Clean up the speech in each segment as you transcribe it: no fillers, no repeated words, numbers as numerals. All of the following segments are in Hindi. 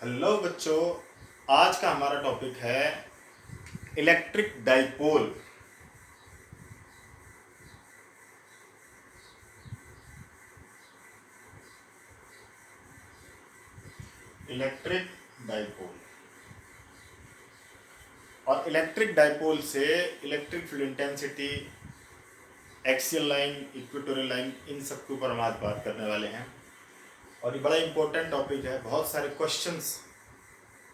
हेलो बच्चों, आज का हमारा टॉपिक है इलेक्ट्रिक डाइपोल। इलेक्ट्रिक डाइपोल और इलेक्ट्रिक डाइपोल से electric field intensity, axial line, equatorial line, इन सब के ऊपर हम आज बात करने वाले हैं। और ये बड़ा इंपॉर्टेंट टॉपिक है, बहुत सारे क्वेश्चंस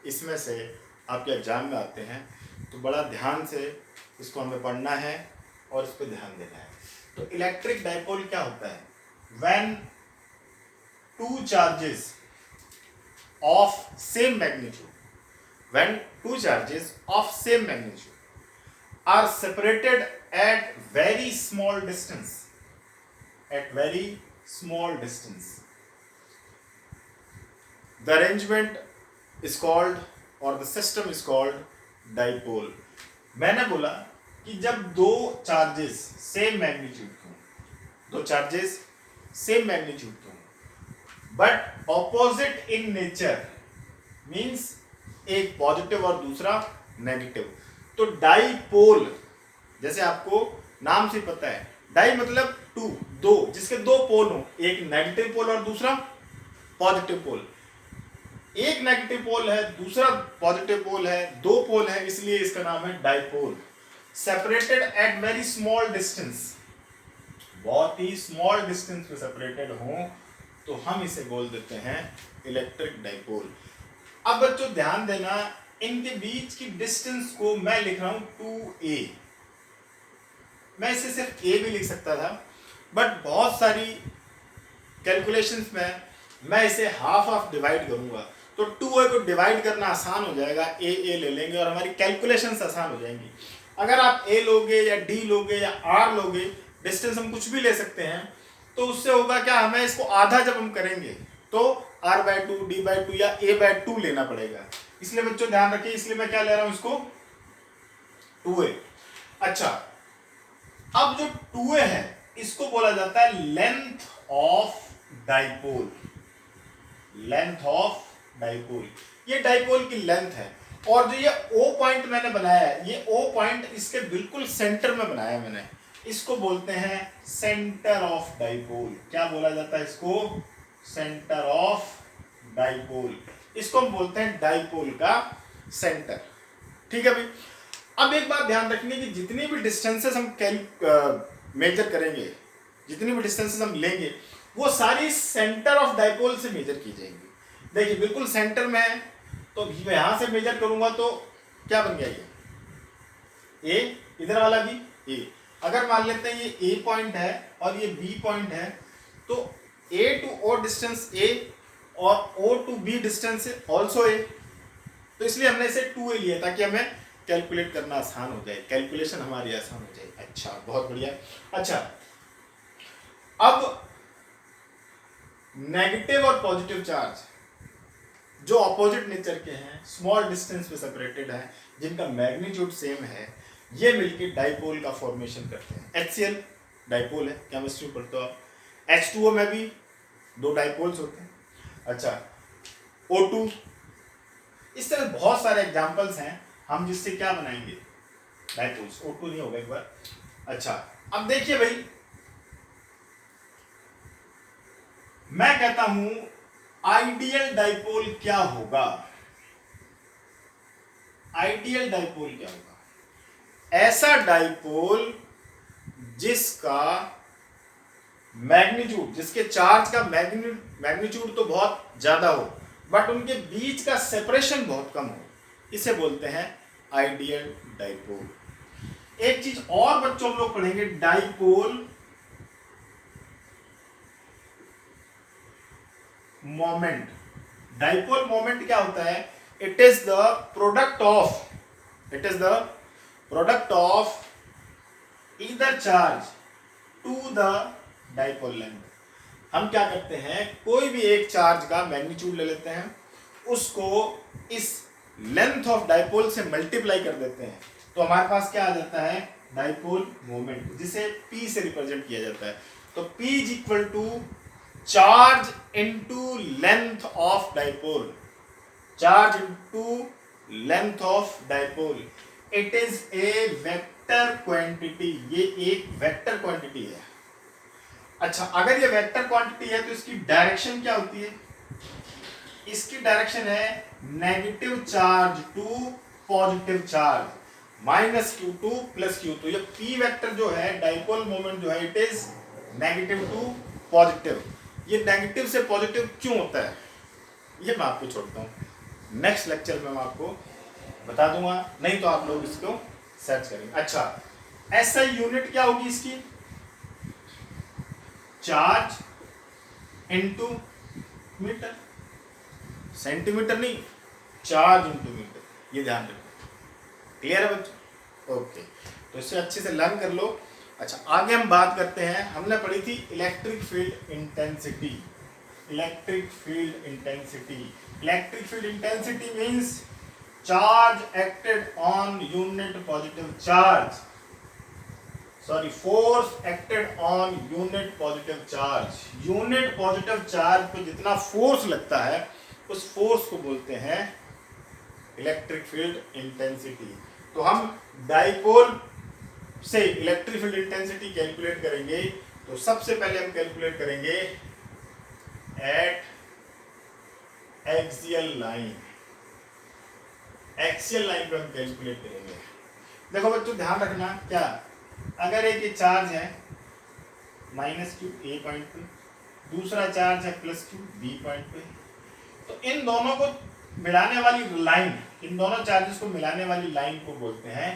इसमें से आपके एग्जाम में आते हैं, तो बड़ा ध्यान से इसको हमें पढ़ना है और इस पर ध्यान देना है। तो इलेक्ट्रिक डाइपोल क्या होता है? When two charges of same magnitude when two charges of same magnitude are separated at very small distance the arrangement is called or the system is called dipole। मैंने बोला कि जब दो चार्जेस सेम मैग्नीट्यूड के हों, but opposite in nature, means एक पॉजिटिव और दूसरा नेगेटिव, तो डाइपोल, जैसे आपको नाम से पता है, डाई मतलब टू, दो, जिसके दो पोल हो, एक नेगेटिव पोल और दूसरा पॉजिटिव पोल। एक नेगेटिव पोल है, दूसरा पॉजिटिव पोल है, दो पोल है, इसलिए इसका नाम है dipole. Separated at very small distance, बहुत ही स्मॉल डिस्टेंस पे सेपरेटेड हो तो हम इसे बोल देते हैं इलेक्ट्रिक डाइपोल। अब बच्चों ध्यान देना, इनके बीच की डिस्टेंस को मैं लिख रहा हूं 2a। मैं इसे सिर्फ a भी लिख सकता था, बट बहुत सारी कैलकुलेशंस में मैं इसे हाफ डिवाइड करूंगा, तो 2a को डिवाइड करना आसान हो जाएगा, a ले लेंगे और हमारी कैलकुलेशंस आसान हो जाएंगी। अगर आप a लोगे या d लोगे या r लोगे, डिस्टेंस हम कुछ भी ले सकते हैं, तो उससे होगा क्या, हमें इसको आधा जब हम करेंगे तो r/2, d/2 या a/2 लेना पड़ेगा। इसलिए बच्चों ध्यान रखिए, इसलिए मैं क्या ले रहा हूं इसको 2a। अच्छा, अब जो 2a है इसको बोला जाता है लेंथ ऑफ डाइपोल। ये डाइपोल की लेंथ है। और जो ये O पॉइंट मैंने बनाया है, ये O पॉइंट इसके बिल्कुल सेंटर में बनाया मैंने, इसको बोलते हैं सेंटर ऑफ डाइपोल। क्या बोला जाता है इसको? Centre of dipole. इसको हम बोलते हैं डाइपोल का सेंटर। ठीक है भाई। अब एक बात ध्यान रखनी कि जितनी भी डिस्टेंसेस हम मेजर करेंगे, जितनी भी डिस्टेंसेस हम लेंगे, वो सारी सेंटर ऑफ डाइपोल से मेजर की जाएंगी। देखिए बिल्कुल सेंटर में है, तो मैं यहां से मेजर करूंगा तो क्या बन गया, ये ए, इधर वाला भी ए। अगर मान लेते हैं ये ए पॉइंट है और ये बी पॉइंट है, तो ए टू ओ डिस्टेंस ए और O to B distance also A, तो इसलिए हमने इसे 2a लिया ताकि हमें कैलकुलेट करना आसान हो जाए, कैलकुलेशन हमारी आसान हो जाए। अच्छा, बहुत बढ़िया। अच्छा, अब नेगेटिव और पॉजिटिव चार्ज जो ऑपोजिट नेचर के हैं, स्मॉल डिस्टेंस पे सेपरेटेड है, जिनका मैग्नीट्यूड सेम है, ये मिलके डाइपोल का फॉर्मेशन करते हैं। HCl डाइपोल है, केमिस्ट्री में पढ़ते हो आप। H2O में भी दो डाइपोल्स होते हैं। अच्छा, O2, इस तरह बहुत सारे एग्जांपल्स हैं हम जिससे क्या बनाएंगे, डाइपोल्स। O2 नहीं होगा एक बार। अच्छा, अब देखिए भाई, मैं कहता हूं आइडियल डाइपोल क्या होगा। आइडियल डाइपोल क्या होगा? ऐसा डाइपोल जिसका मैग्नीट्यूड, जिसके चार्ज का मैग्नीट्यूड तो बहुत ज्यादा हो, बट उनके बीच का सेपरेशन बहुत कम हो, इसे बोलते हैं आइडियल डाइपोल। एक चीज और बच्चों हम लोग पढ़ेंगे, डाइपोल मोमेंट। डाइपोल मोमेंट क्या होता है? It is the product of either charge to the dipole length. हम क्या करते हैं, कोई भी एक चार्ज का मैग्नीट्यूड ले लेते हैं, उसको इस लेंथ ऑफ डाइपोल से मल्टीप्लाई कर देते हैं, तो हमारे पास क्या आ जाता है, डाइपोल मोमेंट, जिसे P से रिप्रेजेंट किया जाता है। तो P is equal to charge into length of dipole. Charge into length of dipole, it is a vector quantity, ये एक वेक्टर क्वांटिटी है। अच्छा, अगर ये वेक्टर क्वांटिटी है तो इसकी डायरेक्शन क्या होती है? इसकी डायरेक्शन है negative charge to positive charge, minus Q to plus Q to. ये पी वेक्टर जो है, डाइपोल मोमेंट जो है, it is negative to positive. ये नेगेटिव से पॉजिटिव क्यों होता है ये मैं आपको छोड़ता हूँ, नेक्स्ट लेक्चर में मैं आपको बता दूंगा, नहीं तो आप लोग इसको सर्च करेंगे। अच्छा, ऐसा यूनिट क्या होगी इसकी? चार्ज इनटू मीटर, सेंटीमीटर नहीं, चार्ज इनटू मीटर, ये ध्यान रखो। क्लियर है बच्चों? ओके, तो इसे अच्छे से लर्न कर लो। अच्छा, आगे हम बात करते हैं, हमने पढ़ी थी electric field intensity. Electric field intensity, electric field intensity means charge acted on unit positive charge, sorry, force acted on unit positive charge. Unit positive charge पे जितना फोर्स लगता है उस फोर्स को बोलते हैं इलेक्ट्रिक फील्ड इंटेंसिटी। तो हम डाइपोल से इलेक्ट्रिक फील्ड इंटेंसिटी कैलकुलेट करेंगे, तो सबसे पहले हम कैलकुलेट करेंगे eight axial line. Axial line पे हम कैलकुलेट करेंगे। देखो बच्चों, ध्यान रखना, क्या अगर एक ये चार्ज है माइनस क्यू ए पॉइंट पे, दूसरा चार्ज है प्लस क्यू बी पॉइंट पे, तो इन दोनों को मिलाने वाली लाइन, इन दोनों चार्जेस को मिलाने वाली लाइन को बोलते हैं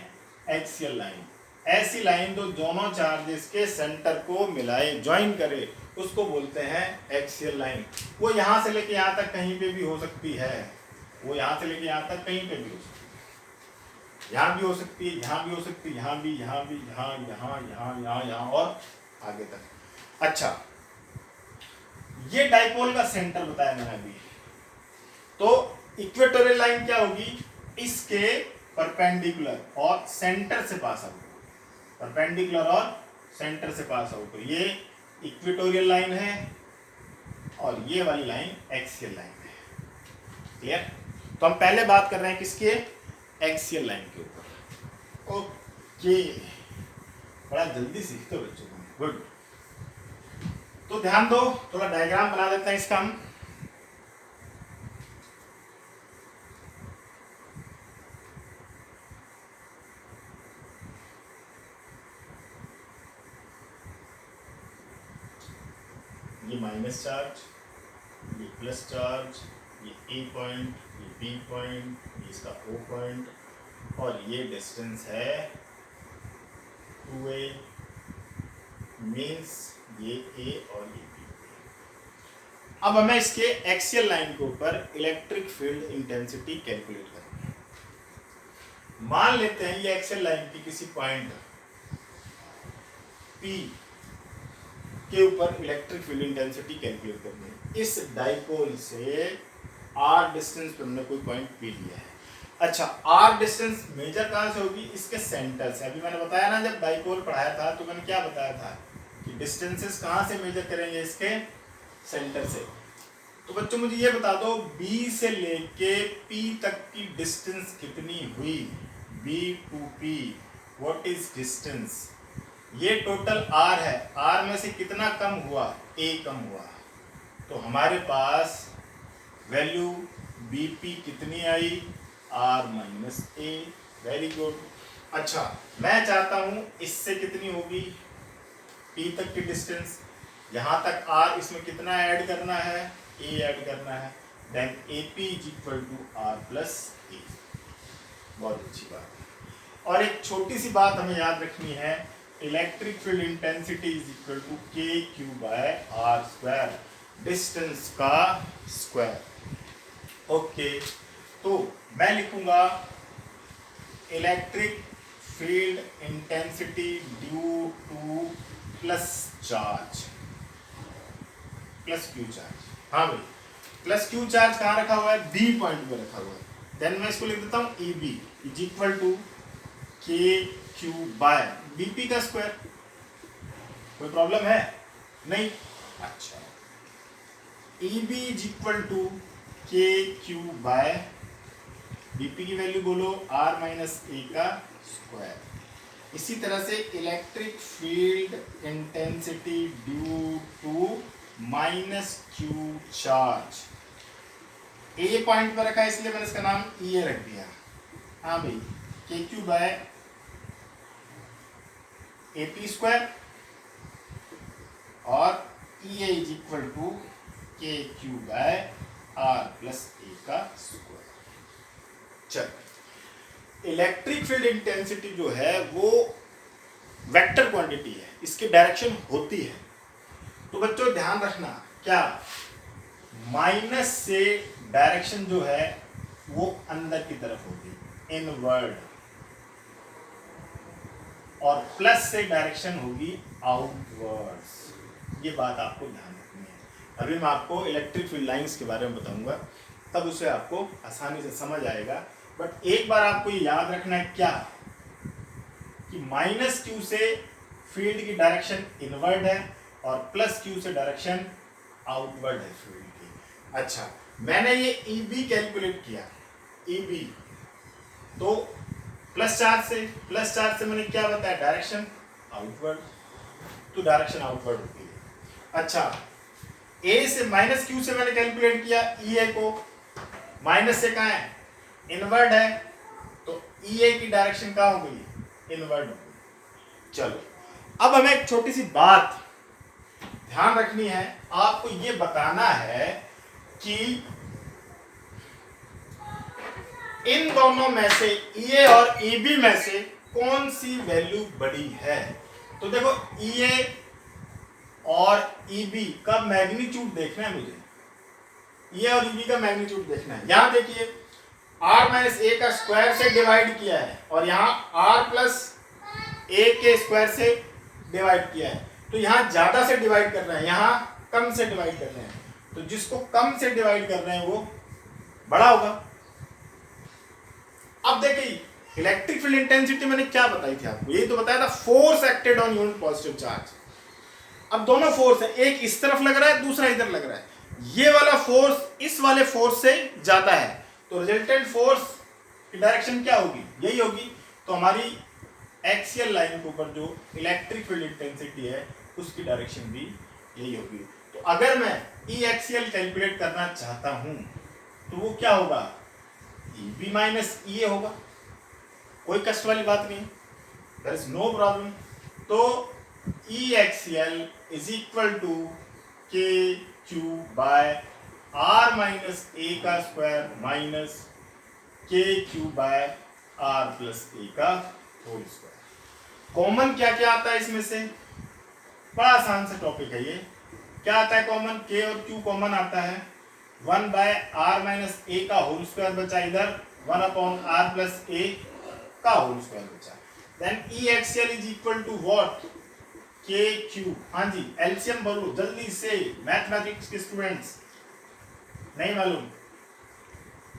एक्सियल लाइन। ऐसी लाइन जो दोनों चार्जेस के सेंटर को मिलाए, ज्वाइन करे, उसको बोलते हैं एक्सियल लाइन। वो यहां से लेके यहां तक कहीं पे भी हो सकती है, वो यहां से लेके यहां तक कहीं पे भी हो सकती है, यहां भी हो सकती है, यहां भी हो सकती है, यहां भी, यहां भी, यहां, यहां, यहां, यहां, यहां और आगे तक। अच्छा, ये डाइपोल का सेंटर बताया मैंने अभी। तो इक्वेटोरियल लाइन क्या होगी? इसके परपेंडिकुलर और सेंटर से पास आउट, परपेंडिकुलर और सेंटर से पास आउट। तो ये इक्वेटोरियल लाइन है और ये वाली लाइन एक्सियल लाइन है। क्लियर? तो हम पहले बात कर रहे हैं किसके? एक्सियल लाइन के ऊपर। ओके, बड़ा जल्दी सीखते हो बच्चों, गुड। तो ध्यान दो, थोड़ा डायग्राम बना देते हैं इसका हम। ये माइनस चार्ज, ये प्लस चार्ज, ये ए पॉइंट, ये बी पॉइंट, ये इसका ओ पॉइंट, और ये डिस्टेंस है 2a, मीन्स ये ए और ये बी। अब हमें इसके एक्सियल लाइन के ऊपर इलेक्ट्रिक फील्ड इंटेंसिटी कैलकुलेट करनी है। मान लेते हैं ये एक्सियल लाइन की किसी पॉइंट P के ऊपर इलेक्ट्रिक फील्ड इंटेंसिटी कैलकुलेट करनी है। इस डाइपोल से r डिस्टेंस पर हमने कोई पॉइंट P लिया है। अच्छा, r डिस्टेंस मेजर कहां से होगी? इसके सेंटर से। अभी मैंने बताया ना, जब डाइपोल पढ़ाया था तो मैंने क्या बताया था कि डिस्टेंसेस कहां से मेजर करेंगे? इसके सेंटर से। तो बच्चों मुझे ये बता दो, B से लेके P तक की डिस्टेंस कितनी हुई? B to P, what is distance? ये टोटल r है, r में से कितना कम हुआ? a कम हुआ। तो हमारे पास वैल्यू bp कितनी आई? r minus a। Very good. अच्छा, मैं चाहता हूं इससे कितनी होगी p तक की डिस्टेंस, यहां तक r, इसमें कितना ऐड करना है? a ऐड करना है। Then ap is equal to r plus a। बहुत अच्छी बात है। और एक छोटी सी बात हमें याद रखनी है, electric field intensity is equal to K Q by R square, distance का स्क्वायर। ओके, तो मैं लिखूंगा electric field intensity due to plus charge, plus Q charge. हाँ भाई, प्लस क्यू चार्ज कहाँ रखा हुआ है? बी पॉइंट पे रखा हुआ है। देन मैं इसको लिख देता हूँ E B is equal to K Q by BP का स्क्वायर। कोई प्रॉब्लम है? नहीं। अच्छा, E B is equal to K Q by dp की वैल्यू बोलो r माइनस ए का स्क्वायर। इसी तरह से electric field intensity due to minus Q charge, A point पर रखा है इसलिए मैंने इसका नाम ई रख दिया। हाँ भाई, K Q by A P square और E is equal to K Q by R plus A का स्क्वायर। चल, इलेक्ट्रिक फील्ड इंटेंसिटी जो है वो वेक्टर क्वांटिटी है, इसकी डायरेक्शन होती है। तो बच्चों ध्यान रखना, क्या माइनस से डायरेक्शन जो है वो अंदर की तरफ होगी, इनवर्ड, और प्लस से डायरेक्शन होगी आउटवर्ड्स। ये बात आपको ध्यान रखनी है। अभी मैं आपको इलेक्ट्रिक फील्ड लाइंस के बारे में बताऊंगा, तब उसे आपको आसानी से समझ आएगा। बट एक बार आपको ये याद रखना है क्या, कि माइनस क्यू से फील्ड की डायरेक्शन इनवर्ड है और प्लस क्यू से डायरेक्शन आउटवर्ड है फील्ड की। अच्छा, मैंने ये ई बी कैलकुलेट किया, ई बी, तो प्लस चार्ज से मैंने क्या बताया, डायरेक्शन आउटवर्ड, तो डायरेक्शन आउटवर्ड होती है। अच्छा, ए से माइनस क्यू से मैंने कैलकुलेट किया ई ए को, माइनस से कहाँ है, इनवर्ड है, तो ई ए की डायरेक्शन कहाँ हो गई, इनवर्ड हो गई। चलो, अब हमें एक छोटी सी बात ध्यान रखनी है, आपको ये बताना है कि इन दोनों में से ई और ई बी में से कौन सी वैल्यू बड़ी है। तो देखो, ई और ई बी का मैग्नीट्यूड देखना है मुझे, ई और ई बी का मैग्नीट्यूड देखना है। यहां देखिए, r माइनस ए का स्क्वायर से डिवाइड किया है और यहाँ r प्लस ए के स्क्वायर से डिवाइड किया है, तो यहाँ ज्यादा से डिवाइड कर रहे हैं, यहाँ कम से डिवाइड कर रहे हैं, तो जिसको कम से डिवाइड कर रहे हैं वो बड़ा होगा। अब देखिए, इलेक्ट्रिक फील्ड इंटेंसिटी मैंने क्या बताई थी आपको, यही तो बताया था, force acted on unit positive charge. अब दोनों फोर्स है, एक इस तरफ लग रहा है, दूसरा इधर लग रहा है, ये वाला फोर्स इस वाले फोर्स से ज्यादा है, तो रिजल्टेंट फोर्स की डायरेक्शन क्या होगी, यही होगी। तो हमारी एक्सियल लाइन के ऊपर जो इलेक्ट्रिक फील्ड इंटेंसिटी है उसकी डायरेक्शन भी यही होगी। तो अगर मैं ई एक्सियल कैलकुलेट करना चाहता हूं तो वो क्या होगा, ई बी माइनस ई ए होगा, कोई कष्ट वाली बात नहीं, देयर इज नो प्रॉब्लम। तो E axial is equal to K Q by R minus A का square minus K Q by R plus A का होल स्क्वायर। कॉमन क्या क्या आता है इसमें से, बड़ा आसान से टॉपिक है ये। क्या आता है कॉमन, के और क्यू कॉमन आता है, 1 बाय आर माइनस ए का होल स्क्वायर बचा, इधर 1 अपॉन आर प्लस ए का होल स्क्वायर बचा। Then E axial is equal to what, K Q. हाँ जी, एलसीएम बोलो जल्दी से, मैथमेटिक्स के स्टूडेंट्स, नहीं मालूम,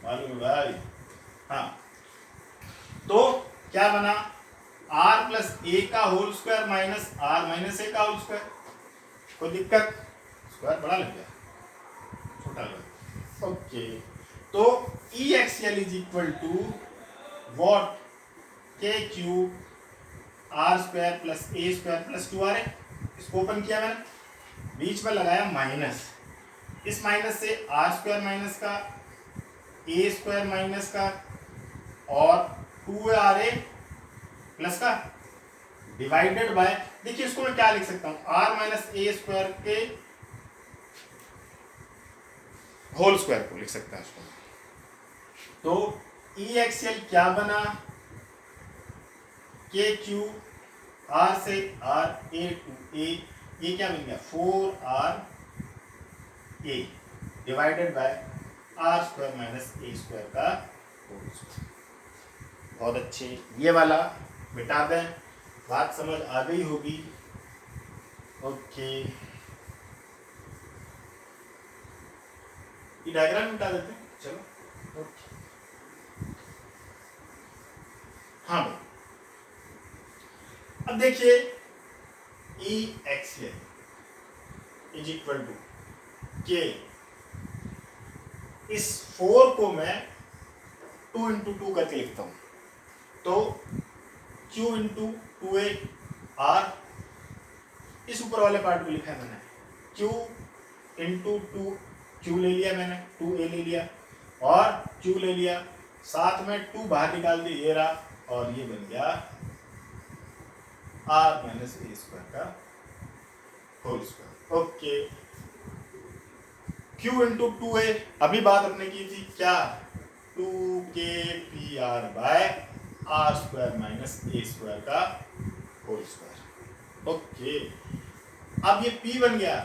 मालूम है भाई। हाँ, तो क्या बना, आर प्लस ए का whole square minus R minus A का होल स्क्वायर। कोई दिक्कत, स्क्वायर बड़ा लग गया, छोटा लग, ओके। तो E axial is equal to what, K Q R square plus A square plus 2r है। इसको ओपन किया मैंने, बीच में लगाया माइनस, इस माइनस से आर स्क्वायर माइनस का, ए स्क्वायर माइनस का और 2r प्लस का डिवाइडेड बाय, देखिए इसको मैं क्या लिख सकता हूं, आर माइनस ए स्क्वायर के होल स्क्वायर को लिख सकता है इसको। तो ई एक्सियल क्या बना, के क्यू आर से आर ए टू ए, ये क्या बन गया 4r A divided by R square minus A square का होल स्क्वायर। बहुत अच्छे, ये वाला मिटा दें, बात समझ आ गई होगी, ओके। ये डायग्राम मिटा देते हैं, चलो, ओके। हाँ भाई, अब देखिए, ई एक्सियल इज इक्वल टू के इस 4 को मैं 2 इंटू 2 करके लिखता हूं, तो Q इंटू 2A R, इस ऊपर वाले पार्ट को लिखा है मैंने, Q इंटू 2 Q ले लिया मैंने, 2A ले लिया और Q ले लिया, साथ में 2 बाहर निकाल दिया, ये रहा, और ये बन गया R माइनस ए स्क्वायर का whole square. Okay, Q into 2A, अभी बात अपने की थी क्या, 2KPR by R square minus A square का होल स्क्वायर। ओके, अब ये P बन गया,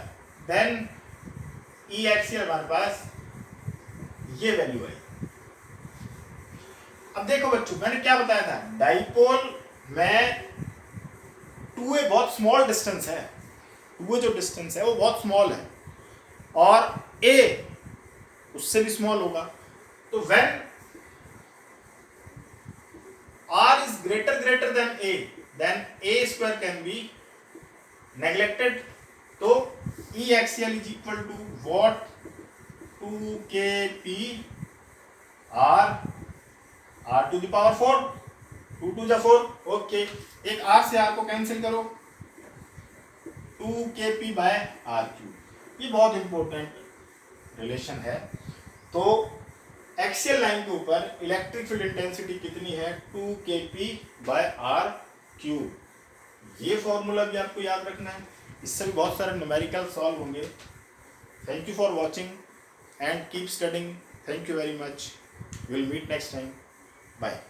देन E एक्सियल हमारे पास ये वैल्यू आई। अब देखो बच्चों, मैंने क्या बताया था, डाइपोल में 2A बहुत स्मॉल डिस्टेंस है, 2A जो डिस्टेंस है वो बहुत स्मॉल है, और A उससे भी स्मॉल होगा, तो when R is greater than A, then A square can be neglected, तो E axial is equal to what, 2KP R to the power 4, 2 to the 4। Okay, एक R से R को कैंसिल करो, 2KP बाय RQ, ये बहुत इंपॉर्टेंट रिलेशन है। तो एक्सियल लाइन के ऊपर इलेक्ट्रिक फील्ड इंटेंसिटी कितनी है, 2KP बाय RQ, ये फॉर्मूला भी आपको याद रखना है, इससे भी बहुत सारे न्यूमेरिकल सॉल्व होंगे। Thank you for watching and keep studying, thank you very much, will meet next time, bye.